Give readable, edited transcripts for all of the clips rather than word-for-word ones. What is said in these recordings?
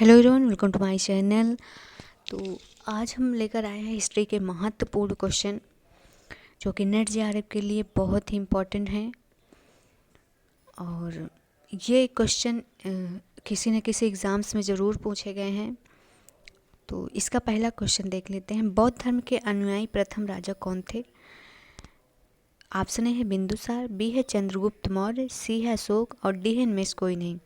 Hello everyone, welcome to my channel. तो आज हम लेकर आए हैं हिस्ट्री के महत्वपूर्ण क्वेश्चन जो कि नेट जेआरएफ के लिए बहुत ही इम्पोर्टेंट हैं। और ये क्वेश्चन किसी न किसी एग्ज़ाम्स में ज़रूर पूछे गए हैं। तो इसका पहला क्वेश्चन देख लेते हैं। बौद्ध धर्म के अनुयायी प्रथम राजा कौन थे? ऑप्शन ए है बिंदुसार, बी है चंद्रगुप्त मौर्य, सी है अशोक और डी है इनमें से कोई नहीं।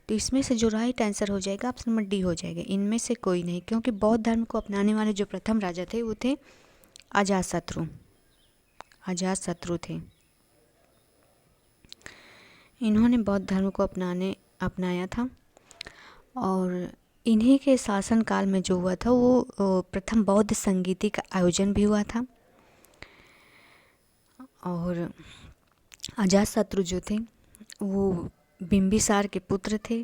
तो इसमें से जो राइट आंसर हो जाएगा ऑप्शन नंबर डी हो जाएगा, इनमें से कोई नहीं, क्योंकि बौद्ध धर्म को अपनाने वाले जो प्रथम राजा थे वो थे अजातशत्रु। अजातशत्रु थे, इन्होंने बौद्ध धर्म को अपनाया था। और इन्हीं के शासनकाल में जो हुआ था वो प्रथम बौद्ध संगीति का आयोजन भी हुआ था। और अजातशत्रु जो थे वो बिंबिसार के पुत्र थे।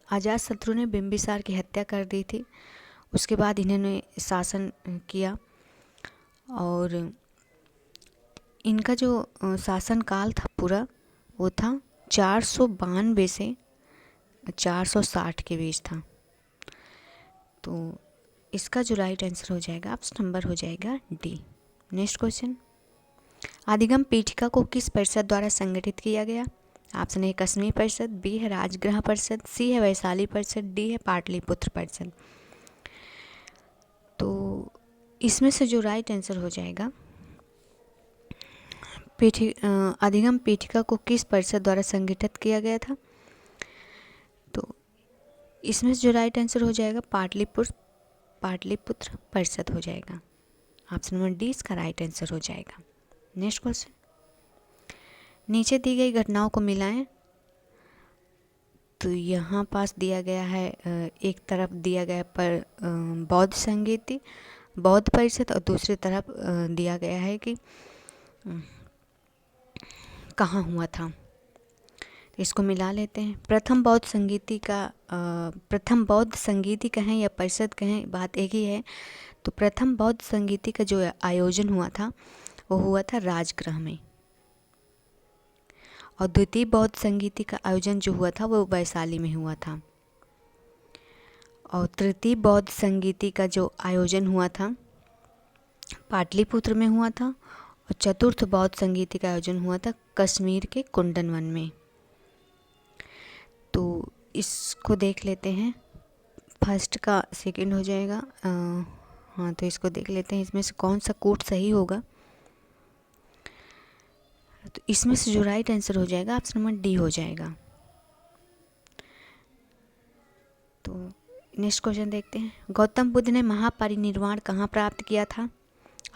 अजातशत्रु ने बिंबिसार की हत्या कर दी थी। उसके बाद इन्होंने शासन किया और इनका जो शासनकाल था पूरा वो था 492 से 460 के बीच था। तो इसका जो राइट आंसर हो जाएगा ऑप्शन नंबर हो जाएगा डी। नेक्स्ट क्वेश्चन, आदिगम पीठिका को किस परिषद द्वारा संगठित किया गया? ऑप्शन ए कश्मीर परिषद, बी है राजगृह परिषद, सी है वैशाली परिषद, डी है पाटलिपुत्र परिषद। तो इसमें से जो राइट आंसर हो जाएगा अधिगम पीठिका को किस परिषद द्वारा संगठित किया गया था? तो इसमें से जो राइट आंसर हो जाएगा पाटलिपुत्र परिषद हो जाएगा। ऑप्शन नंबर डी इसका राइट आंसर हो जाएगा। नेक्स्ट क्वेश्चन, नीचे दी गई घटनाओं को मिलाएं। तो यहाँ पास दिया गया है, एक तरफ दिया गया पर बौद्ध संगीति बौद्ध परिषद और दूसरी तरफ दिया गया है कि कहाँ हुआ था। तो इसको मिला लेते हैं। प्रथम बौद्ध संगीति कहें या परिषद कहें, बात एक ही है। तो प्रथम बौद्ध संगीति का जो आयोजन हुआ था वो हुआ था राजगृह में, और द्वितीय बौद्ध संगीति का आयोजन जो हुआ था वो वैशाली में हुआ था। और तृतीय बौद्ध संगीति का जो आयोजन हुआ था पाटलिपुत्र में हुआ था। और चतुर्थ बौद्ध संगीति का आयोजन हुआ था कश्मीर के कुंदन वन में। तो इसको देख लेते हैं, फर्स्ट का सेकंड हो जाएगा। हाँ, तो इसको देख लेते हैं इसमें से कौन सा कोट सही होगा। तो इसमें से जो राइट आंसर हो जाएगा ऑप्शन नंबर डी हो जाएगा। तो नेक्स्ट क्वेश्चन देखते हैं। गौतम बुद्ध ने महापरिनिर्वाण कहाँ प्राप्त किया था?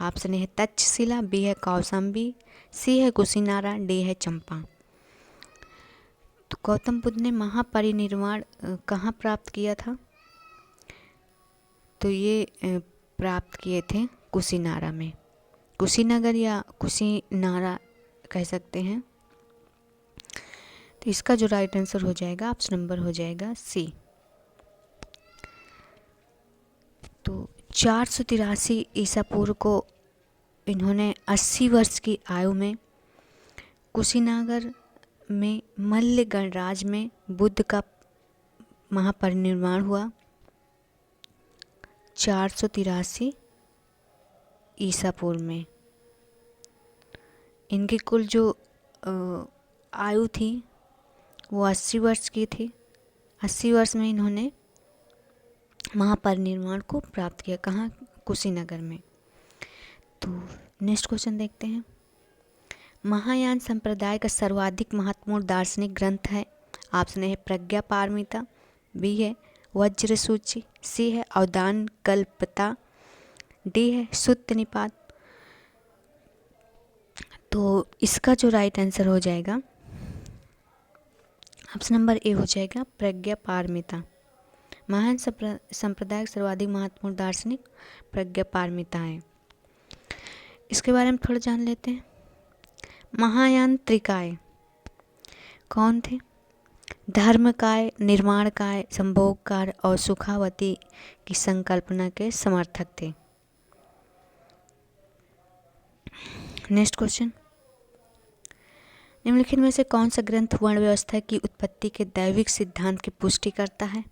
ऑप्शन ए है तक्षशिला, बी है कौशाम्बी, सी है कुशीनारा, डी है चंपा। तो गौतम बुद्ध ने महापरिनिर्वाण कहाँ प्राप्त किया था? तो ये प्राप्त किए थे कुशीनारा में, कुशीनगर या कुशीनारा कह सकते हैं। तो इसका जो राइट आंसर हो जाएगा ऑप्शन नंबर हो जाएगा सी। तो 483 ईसा पूर्व को इन्होंने 80 वर्ष की आयु में कुशीनगर में मल्ल गणराज में बुद्ध का महापरिनिर्वाण हुआ। 483 ईसा पूर्व में इनकी कुल जो आयु थी वो 80 वर्ष की थी। 80 वर्ष में इन्होंने महापरिनिर्वाण को प्राप्त किया। कहाँ? कुशीनगर में। तो नेक्स्ट क्वेश्चन देखते हैं। महायान संप्रदाय का सर्वाधिक महत्वपूर्ण दार्शनिक ग्रंथ है। ऑप्शन ए है प्रज्ञा पारमिता, बी है वज्र सूची, सी है अवदान कल्पता, डी है सुत्त निपात। तो इसका जो राइट आंसर हो जाएगा ऑप्शन नंबर ए हो जाएगा प्रज्ञा पारमिता। महायान संप्रदाय का सर्वाधिक महत्वपूर्ण दार्शनिक प्रज्ञा पारमिता है। इसके बारे में थोड़ा जान लेते हैं। महायान त्रिकाय कौन थे? धर्मकाय, निर्माणकाय, संभोगकार और सुखावती की संकल्पना के समर्थक थे। नेक्स्ट क्वेश्चन, निम्नलिखित में से कौन सा ग्रंथ वर्ण व्यवस्था की उत्पत्ति के दैविक सिद्धांत की पुष्टि करता है?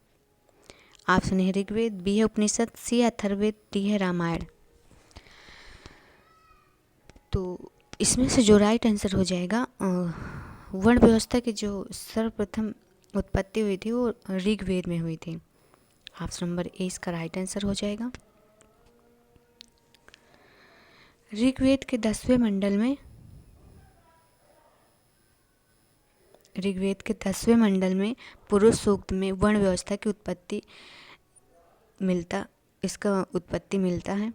ऑप्शन है ऋग्वेद, बी है उपनिषद, सी है अथर्ववेद, डी है रामायण। तो इसमें से जो राइट आंसर हो जाएगा, वर्ण व्यवस्था की जो सर्वप्रथम उत्पत्ति हुई थी वो ऋग्वेद में हुई थी। ऑप्शन नंबर ए इसका राइट आंसर हो जाएगा। ऋग्वेद के 10वें मंडल में पुरुष सूक्त में वर्ण व्यवस्था की उत्पत्ति मिलता है।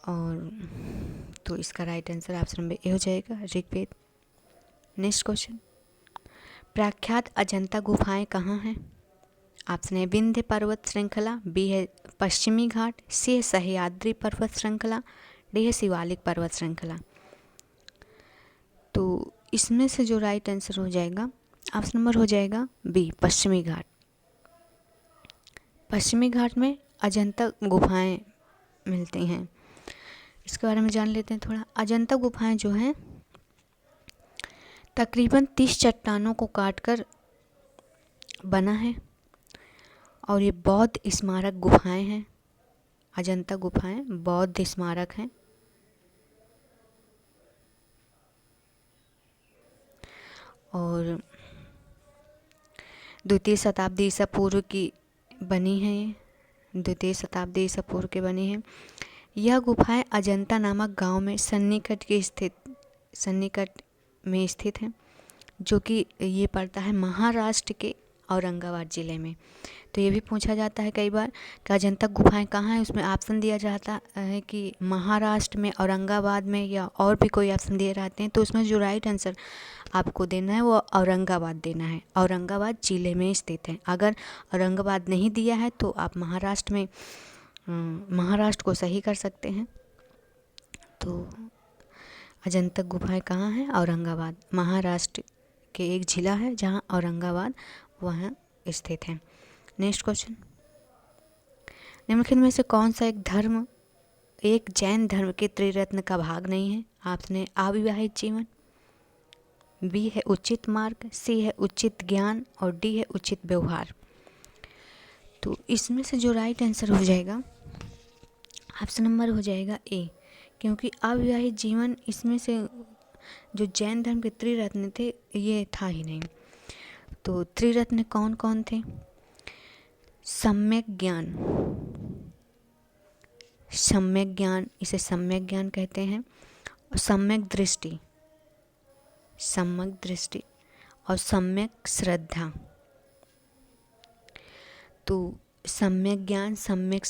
और तो इसका right answer option number A हो जाएगा, ऋग्वेद। नेक्स्ट क्वेश्चन, प्रख्यात अजंता गुफाएं कहाँ हैं? ऑप्शन है विंध्य पर्वत श्रृंखला, बी है पश्चिमी घाट, सी है सह्याद्री पर्वत श्रृंखला, डी है शिवालिक पर्वत श्रृंखला। तो इसमें से जो राइट आंसर हो जाएगा, ऑप्शन नंबर हो जाएगा बी, पश्चिमी घाट। पश्चिमी घाट में अजंता गुफाएं मिलती हैं। इसके बारे में जान लेते हैं थोड़ा। अजंता गुफाएं जो हैं तकरीबन 30 चट्टानों को काटकर बना है और ये बौद्ध स्मारक गुफाएं हैं। अजंता गुफाएं बौद्ध स्मारक हैं। और 2वीं शताब्दी ईसा पूर्व की बनी है, 2वीं शताब्दी ईसा पूर्व के बनी है। यह गुफाएं अजंता नामक गांव में सन्निकट में स्थित हैं, जो कि ये पड़ता है महाराष्ट्र के औरंगाबाद ज़िले में। तो ये भी पूछा जाता है कई बार कि अजंता गुफाएं कहाँ हैं, उसमें ऑप्शन दिया जाता है कि महाराष्ट्र में, औरंगाबाद में, या और भी कोई ऑप्शन दिए रहते हैं। तो उसमें जो राइट आंसर आपको देना है वो औरंगाबाद देना है। औरंगाबाद ज़िले में स्थित है। अगर औरंगाबाद नहीं दिया है तो आप महाराष्ट्र को सही कर सकते हैं। तो अजंता गुफाएं कहाँ हैं? औरंगाबाद, महाराष्ट्र के एक जिला है जहाँ औरंगाबाद वहाँ स्थित है। नेक्स्ट क्वेश्चन, निम्नलिखित में से कौन सा एक जैन धर्म के त्रिरत्न का भाग नहीं है? ऑप्शन है अविवाहित जीवन, बी है उचित मार्ग, सी है उचित ज्ञान और डी है उचित व्यवहार। तो इसमें से जो राइट आंसर हो जाएगा, ऑप्शन नंबर हो जाएगा ए, क्योंकि अविवाहित जीवन इसमें से जो जैन धर्म के त्रिरत्न थे ये था ही नहीं। तो त्रिरत्न कौन कौन थे? सम्यक ज्ञान, इसे सम्यक ज्ञान कहते हैं, और सम्यक दृष्टि और सम्यक श्रद्धा। तो सम्यक ज्ञान, सम्यक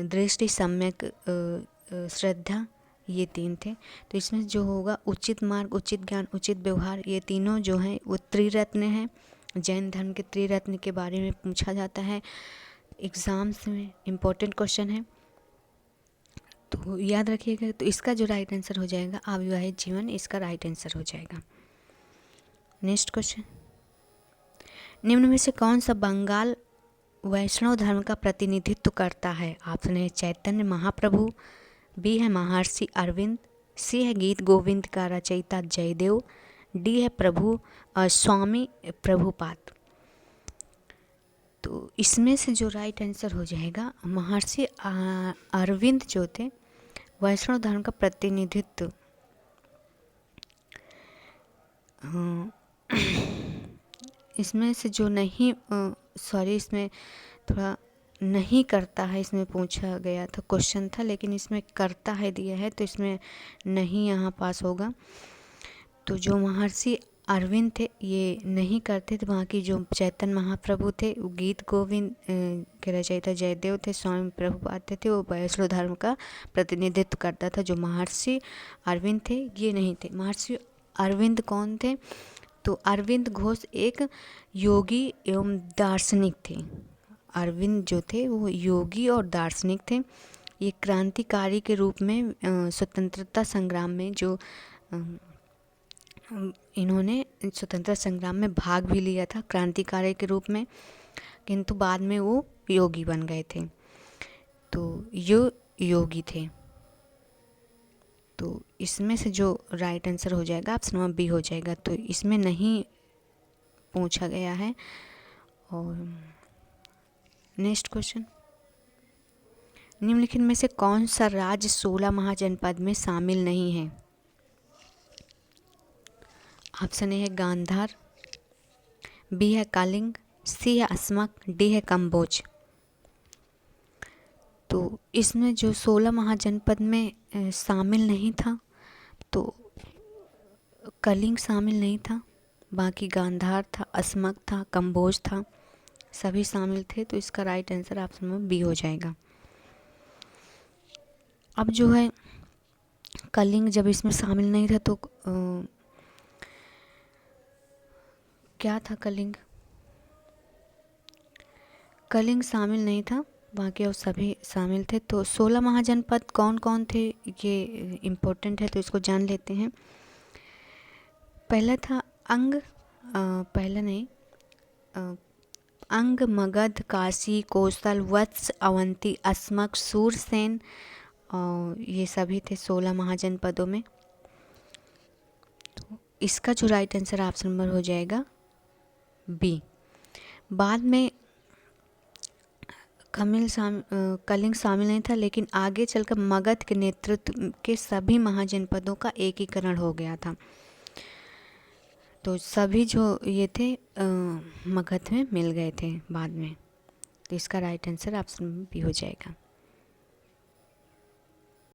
दृष्टि, सम्यक श्रद्धा, ये 3 थे। तो इसमें जो होगा उचित मार्ग, उचित ज्ञान, उचित व्यवहार, ये तीनों जो हैं वो त्रिरत्न हैं। जैन धर्म के त्रिरत्न के बारे में पूछा जाता है एग्ज़ाम्स में, इम्पोर्टेंट क्वेश्चन है, तो याद रखिएगा। तो इसका जो राइट आंसर हो जाएगा अविवाहित जीवन, इसका राइट आंसर हो जाएगा। नेक्स्ट क्वेश्चन, निम्न में से कौन सा बंगाल वैष्णव धर्म का प्रतिनिधित्व करता है? ऑप्शन है चैतन्य महाप्रभु, बी है महर्षि अरविंद, सी है गीत गोविंद का रचयिता जयदेव, डी है स्वामी प्रभुपाद। तो इसमें से जो राइट आंसर हो जाएगा, महर्षि अरविंद जो थे वैष्णव धर्म का प्रतिनिधित्व इसमें से जो नहीं इसमें थोड़ा नहीं करता है, इसमें पूछा गया था, क्वेश्चन था, लेकिन इसमें करता है दिया है, तो इसमें नहीं यहाँ पास होगा। तो जो महर्षि अरविंद थे ये नहीं करते थे। वहाँ की जो चैतन्य महाप्रभु थे वो गीत गोविंद के रचयिता जयदेव थे, स्वामी प्रभुपाद थे, वो वैष्णव धर्म का प्रतिनिधित्व करता था। जो महर्षि अरविंद थे ये नहीं थे। महर्षि अरविंद कौन थे? तो अरविंद घोष एक योगी एवं दार्शनिक थे। अरविंद जो थे वो योगी और दार्शनिक थे। ये क्रांतिकारी के रूप में स्वतंत्रता संग्राम में जो इन्होंने स्वतंत्रता संग्राम में भाग भी लिया था क्रांतिकारी के रूप में, किंतु बाद में वो योगी बन गए थे। तो ये योगी थे। तो इसमें से जो राइट आंसर हो जाएगा ऑप्शन नंबर बी हो जाएगा। तो इसमें नहीं पूछा गया है और नेक्स्ट क्वेश्चन, निम्नलिखित में से कौन सा राज्य 16 महाजनपद में शामिल नहीं है? ऑप्शन ए है गांधार, बी है कलिंग, सी है अस्मक, डी है कम्बोज। तो इसमें जो 16 महाजनपद में शामिल नहीं था, तो कलिंग शामिल नहीं था, बाकी गांधार था, अस्मक था, कम्बोज था, सभी शामिल थे। तो इसका राइट आंसर ऑप्शन में बी हो जाएगा। अब जो है कलिंग जब इसमें शामिल नहीं था तो क्या था कलिंग? कलिंग शामिल नहीं था, बाकी और सभी शामिल थे। तो 16 महाजनपद कौन कौन थे ये इम्पोर्टेंट है, तो इसको जान लेते हैं। पहला था अंग, पहला नहीं, अंग, मगध, काशी, कोसल, वत्स, अवंती, अस्मक, सूरसेन, और ये सभी थे 16 महाजनपदों में। तो इसका जो राइट आंसर ऑप्शन नंबर हो जाएगा बी। बाद में कलिंग शामिल नहीं था, लेकिन आगे चलकर मगध के नेतृत्व के सभी महाजनपदों का एकीकरण हो गया था। तो सभी जो ये थे मगध में मिल गए थे बाद में। तो इसका राइट आंसर ऑप्शन बी हो जाएगा।